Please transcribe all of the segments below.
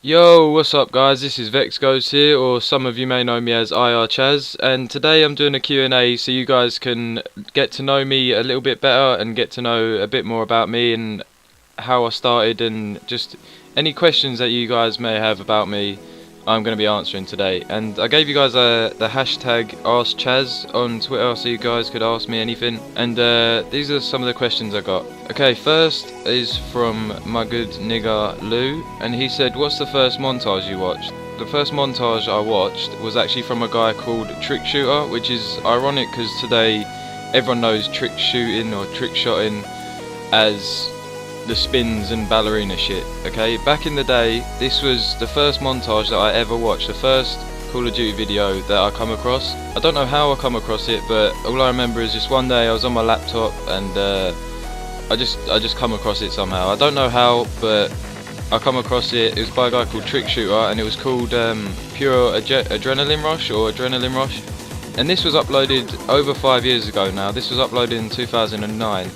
Yo, what's up guys, this is Ghostzz here, or some of you may know me as Chazz, and today I'm doing a Q&A so you guys can get to know me a little bit better and get to know a bit more about me and how I started, and just any questions that you guys may have about me I'm going to be answering today. And I gave you guys the hashtag AskChazz on Twitter so you guys could ask me anything, and these are some of the questions I got. Okay, first is from my good nigga Lou, and he said, what's the first montage you watched? The first montage I watched was actually from a guy called TrIcKsHooTeR, which is ironic because today everyone knows trick shooting or trick shotting as the spins and ballerina shit. Okay, back in the day this was the first montage that I ever watched, the first Call of Duty video that I come across. I don't know how I come across it, but all I remember is just one day I was on my laptop and I just come across it somehow. I don't know how, but I come across it. It was by a guy called TrIcKsHooTeR and it was called Pure Adrenaline Rush, or Adrenaline Rush, and this was uploaded over 5 years ago now. This was uploaded in 2009.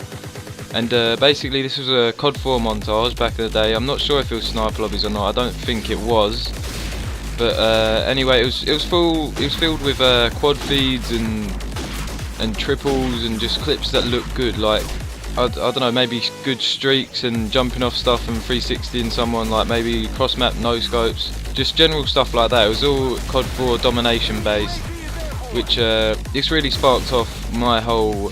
And basically this was a COD 4 montage back in the day. I'm not sure if it was sniper lobbies or not. I don't think it was. But anyway, it was filled with quad feeds and triples and just clips that look good. Like I don't know, maybe good streaks and jumping off stuff and 360ing someone, like maybe cross map no scopes, just general stuff like that. It was all COD 4 domination based, which this really sparked off my whole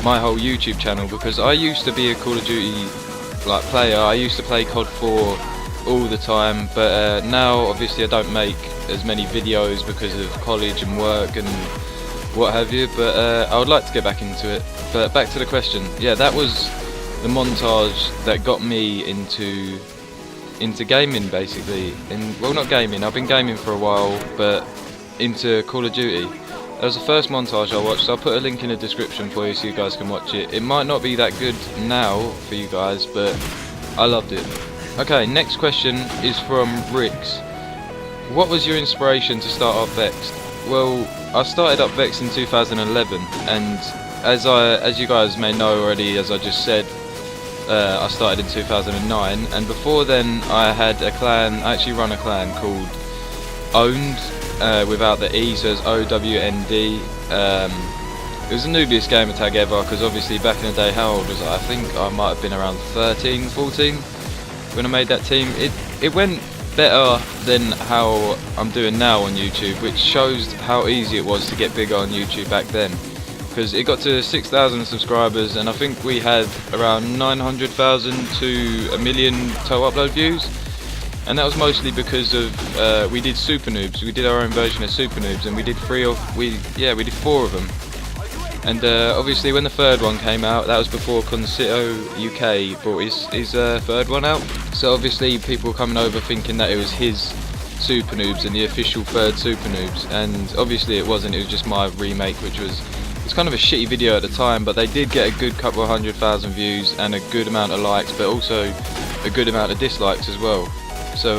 YouTube channel, because I used to be a Call of Duty player. I used to play COD 4 all the time, but now obviously I don't make as many videos because of college and work and what have you, but I would like to get back into it. But back to the question, yeah, that was the montage that got me into gaming basically. Well, not gaming, I've been gaming for a while, but into Call of Duty. That was the first montage I watched, so I'll put a link in the description for you so you guys can watch it. It might not be that good now for you guys, but I loved it. Okay, next question is from Ricks. What was your inspiration to start up Ghostzz? Well, I started up Ghostzz in 2011, and as you guys may know already, as I just said, I started in 2009, and before then I had a clan. I actually run a clan called Owned, without the E, so it's OWND. It was the noobiest gamer tag ever, because obviously back in the day, how old was I? I think I might have been around 13, 14 when I made that team. It went better than how I'm doing now on YouTube, which shows how easy it was to get bigger on YouTube back then, because it got to 6,000 subscribers and I think we had around 900,000 to a million total upload views. And that was mostly because of we did Super Noobs. We did our own version of Super Noobs, and we did 4 of them. And obviously when the third one came out, that was before Concito UK brought his third one out. So obviously people were coming over thinking that it was his Super Noobs and the official third Super Noobs, and obviously it wasn't. It was just my remake, which was kind of a shitty video at the time, but they did get a good couple of 100,000 views and a good amount of likes, but also a good amount of dislikes as well. So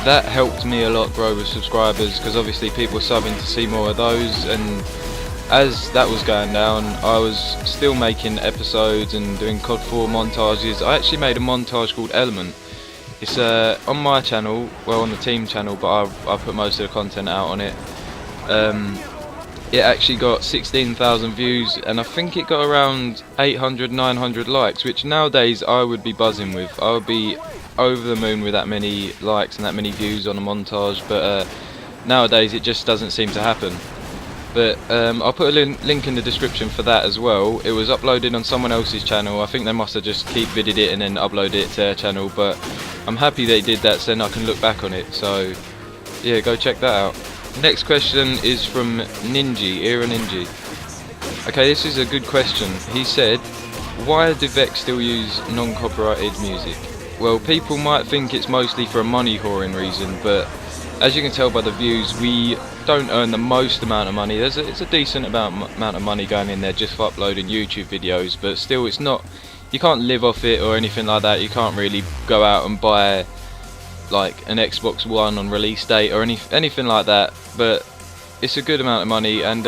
that helped me a lot grow with subscribers, because obviously people were subbing to see more of those, and as that was going down I was still making episodes and doing COD 4 montages. I actually made a montage called Element. It's on my channel, well on the team channel, but I put most of the content out on it. It actually got 16,000 views and I think it got around 800, 900 likes, which nowadays I would be buzzing with. I would be over the moon with that many likes and that many views on a montage, but nowadays it just doesn't seem to happen. But I'll put a link in the description for that as well. It was uploaded on someone else's channel. I think they must have just keep vidded it and then uploaded it to their channel, but I'm happy they did that so then I can look back on it. So yeah, go check that out. Next question is from Era Ninja. Okay, this is a good question. He said, why do Ghostzz still use non-copyrighted music? Well, people might think it's mostly for a money whoring reason, but as you can tell by the views, we don't earn the most amount of money. It's a decent amount of money going in there just for uploading YouTube videos, but still it's not, you can't live off it or anything like that. You can't really go out and buy like an Xbox One on release date or anything like that, but it's a good amount of money. And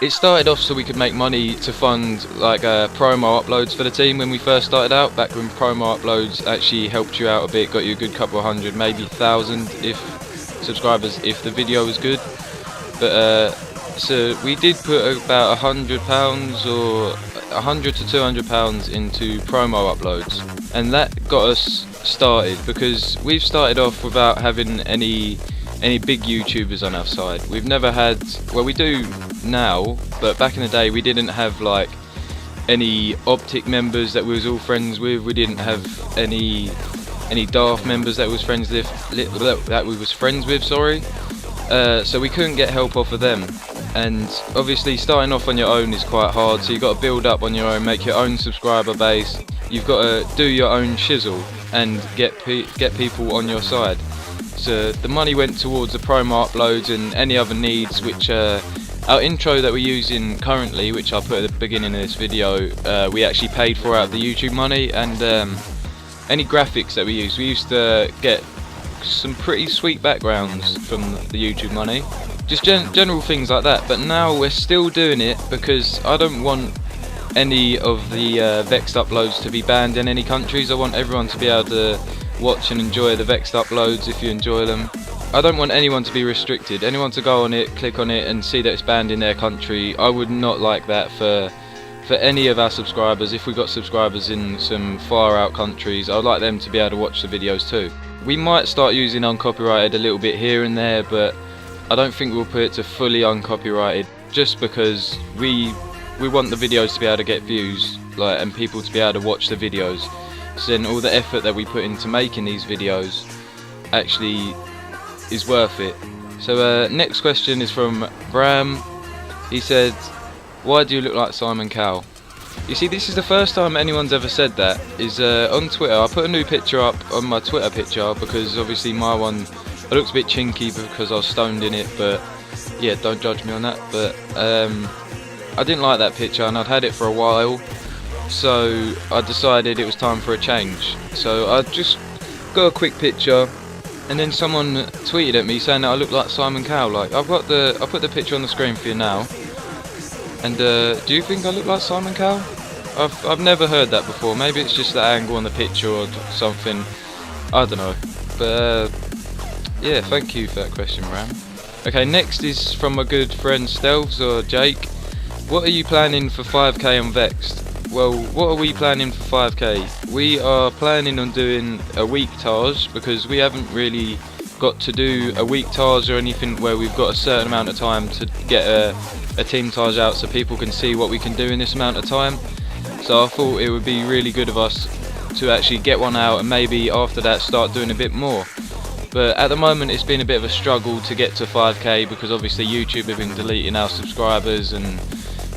It started off so we could make money to fund like promo uploads for the team when we first started out, back when promo uploads actually helped you out a bit, got you a good couple of hundred, maybe 1,000 if subscribers if the video was good. But so we did put about £100 or £100 to £200 into promo uploads, and that got us started because we've started off without having any big YouTubers on our side. We've never had, well, we do now, but back in the day we didn't have like any Optic members that we was all friends with. We didn't have any Daft members that we was friends with, sorry. So we couldn't get help off of them, and obviously starting off on your own is quite hard, so you've got to build up on your own, make your own subscriber base. You've got to do your own shizzle and get people on your side. So the money went towards the promo uploads and any other needs, which our intro that we're using currently, which I'll put at the beginning of this video, we actually paid for out of the YouTube money, and any graphics that we used to get some pretty sweet backgrounds from the YouTube money, just general things like that. But now we're still doing it because I don't want any of the Ghostzz uploads to be banned in any countries. I want everyone to be able to watch and enjoy the Ghostzz uploads if you enjoy them. I don't want anyone to be restricted, anyone to go on it, click on it and see that it's banned in their country. I would not like that for any of our subscribers. If we've got subscribers in some far out countries, I'd like them to be able to watch the videos too. We might start using uncopyrighted a little bit here and there, but I don't think we'll put it to fully uncopyrighted, just because we want the videos to be able to get views, like, and people to be able to watch the videos. So then all the effort that we put into making these videos actually is worth it. So next question is from Bram. He said, why do you look like Simon Cowell? You see, this is the first time anyone's ever said that. Is on Twitter. I put a new picture up on my Twitter picture because obviously my one, it looks a bit chinky because I was stoned in it, but yeah, don't judge me on that. But I didn't like that picture and I'd had it for a while, so I decided it was time for a change. So I just got a quick picture, and then someone tweeted at me saying that I look like Simon Cowell. Like, I put the picture on the screen for you now. And do you think I look like Simon Cowell? I've never heard that before. Maybe it's just the angle on the picture or something. I don't know. But yeah, thank you for that question, Ram. Okay, next is from my good friend Stealths or Jake. What are you planning for 5k on Ghostzz? Well, what are we planning for 5k? We are planning on doing a week Taj, because we haven't really got to do a week Taj or anything where we've got a certain amount of time to get a team Taj out so people can see what we can do in this amount of time. So I thought it would be really good of us to actually get one out and maybe after that start doing a bit more. But at the moment it's been a bit of a struggle to get to 5k because obviously YouTube have been deleting our subscribers and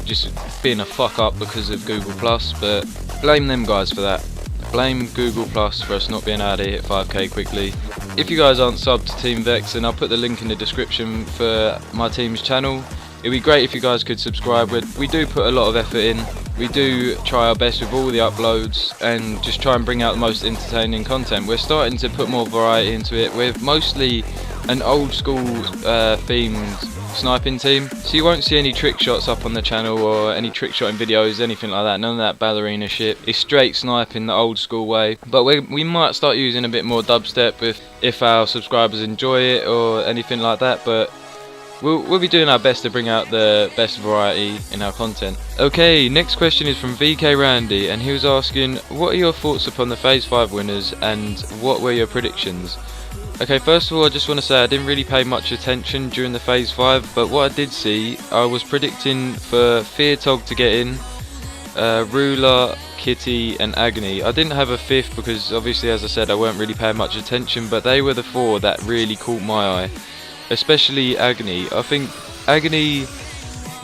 just being a fuck up because of Google+, but blame them guys for that. Blame Google+ for us not being able to hit 5k quickly. If you guys aren't subbed to Team Ghostzz, then I'll put the link in the description for my team's channel. It'd be great if you guys could subscribe. We do put a lot of effort in. We do try our best with all the uploads and just try and bring out the most entertaining content. We're starting to put more variety into it. We're mostly an old school themed sniping team, so you won't see any trick shots up on the channel or any trick shotting videos, anything like that. None of that ballerina shit. It's straight sniping the old school way. But we might start using a bit more dubstep if our subscribers enjoy it or anything like that, but we'll be doing our best to bring out the best variety in our content. Okay, next question is from VK Randy, and he was asking, what are your thoughts upon the Phase 5 winners and what were your predictions? Okay, first of all I just want to say I didn't really pay much attention during the Phase 5, but what I did see, I was predicting for Feartog to get in, Ruler, Kitty and Agony. I didn't have a fifth because obviously, as I said, I weren't really paying much attention, but they were the four that really caught my eye. Especially Agony. I think Agony,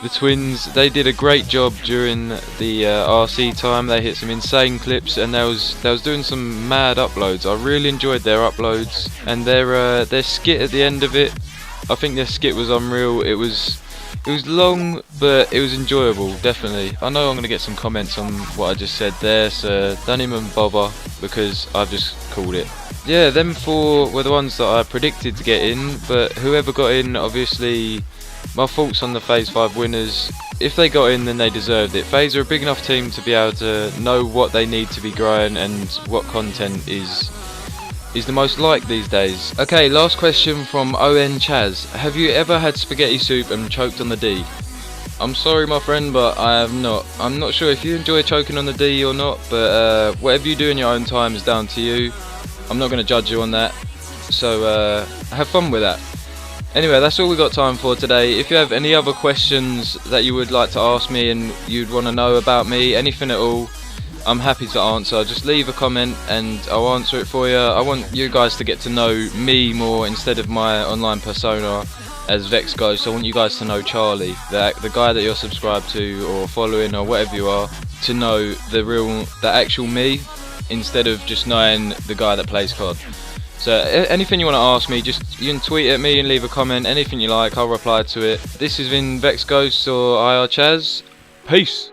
the twins, they did a great job during the RC time. They hit some insane clips and they was doing some mad uploads. I really enjoyed their uploads and their skit at the end of it. I think their skit was unreal. It was long, but it was enjoyable, definitely. I know I'm going to get some comments on what I just said there, so don't even bother because I've just called it. Yeah, them four were the ones that I predicted to get in, but whoever got in, obviously, my thoughts on the Phase 5 winners, if they got in, then they deserved it. FaZe are a big enough team to be able to know what they need to be growing and what content is the most liked these days. Okay, last question from ON Chazz. Have you ever had spaghetti soup and choked on the D? I'm sorry my friend, but I have not. I'm not sure if you enjoy choking on the D or not, but whatever you do in your own time is down to you. I'm not going to judge you on that, so have fun with that. Anyway, that's all we got time for today. If you have any other questions that you would like to ask me and you'd want to know about me, anything at all, I'm happy to answer. Just leave a comment and I'll answer it for you. I want you guys to get to know me more instead of my online persona as Ghostzz. So I want you guys to know Charlie, the guy that you're subscribed to or following or whatever you are, to know the actual me instead of just knowing the guy that plays COD. So anything you want to ask me, you can tweet at me and leave a comment. Anything you like, I'll reply to it. This has been Ghostzz or IR Chazz. Peace.